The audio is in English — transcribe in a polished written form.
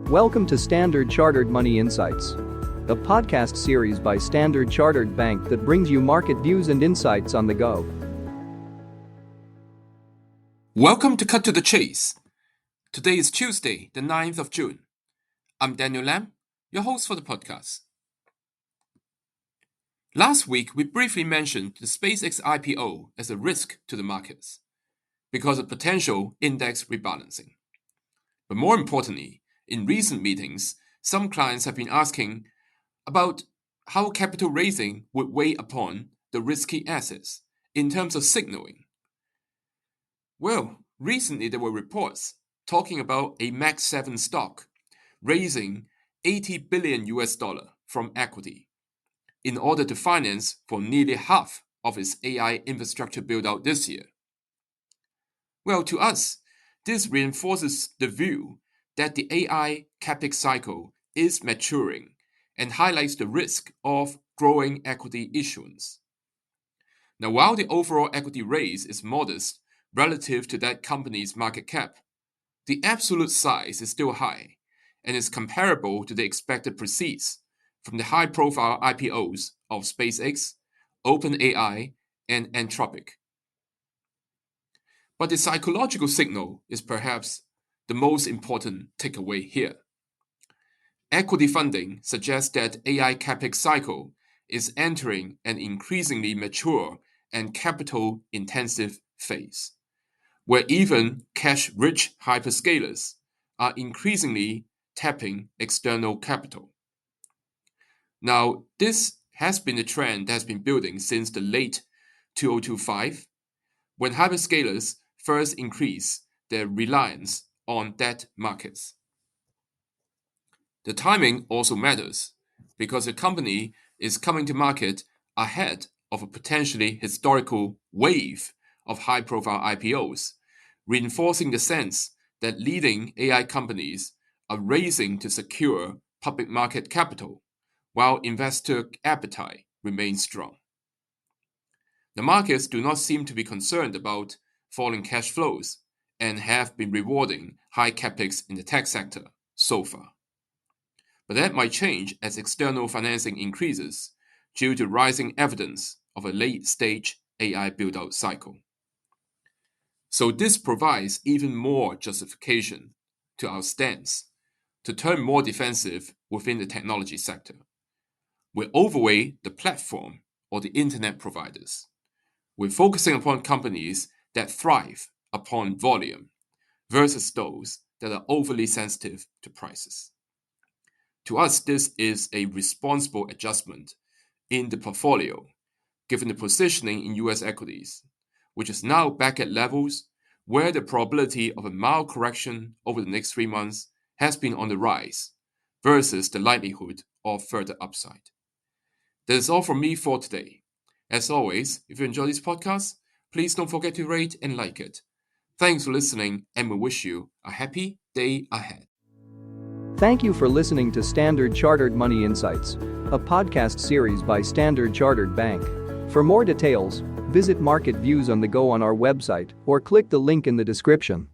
Welcome to Standard Chartered Money Insights, a podcast series by Standard Chartered Bank that brings you market views and insights on the go. Welcome to Cut to the Chase. Today is Tuesday, the 9th of June. I'm Daniel Lam, your host for the podcast. Last week, we briefly mentioned the SpaceX IPO as a risk to the markets because of potential index rebalancing. But more importantly, in recent meetings, some clients have been asking about how capital raising would weigh upon the risky assets in terms of signaling. Well, recently there were reports talking about a Max 7 stock raising $80 billion from equity in order to finance for nearly half of its AI infrastructure build-out this year. Well, to us, this reinforces the view that the AI capex cycle is maturing and highlights the risk of growing equity issuance. Now, while the overall equity raise is modest relative to that company's market cap, the absolute size is still high and is comparable to the expected proceeds from the high-profile IPOs of SpaceX, OpenAI, and Anthropic. But the psychological signal is perhaps the most important takeaway here. Equity funding suggests that AI capex cycle is entering an increasingly mature and capital-intensive phase, where even cash-rich hyperscalers are increasingly tapping external capital. Now, this has been a trend that has been building since the late 2025, when hyperscalers first increased their reliance on debt markets. The timing also matters because the company is coming to market ahead of a potentially historical wave of high-profile IPOs, reinforcing the sense that leading AI companies are racing to secure public market capital while investor appetite remains strong. The markets do not seem to be concerned about falling cash flows and have been rewarding high capex in the tech sector so far. But that might change as external financing increases due to rising evidence of a late-stage AI build-out cycle. So this provides even more justification to our stance to turn more defensive within the technology sector. We overweight the platform or the internet providers. We're focusing upon companies that thrive upon volume versus those that are overly sensitive to prices. To us, this is a responsible adjustment in the portfolio, given the positioning in US equities, which is now back at levels where the probability of a mild correction over the next 3 months has been on the rise versus the likelihood of further upside. That is all from me for today. As always, if you enjoy this podcast, please don't forget to rate and like it. Thanks for listening, and we wish you a happy day ahead. Thank you for listening to Standard Chartered Money Insights, a podcast series by Standard Chartered Bank. For more details, visit Market Views on the Go on our website or click the link in the description.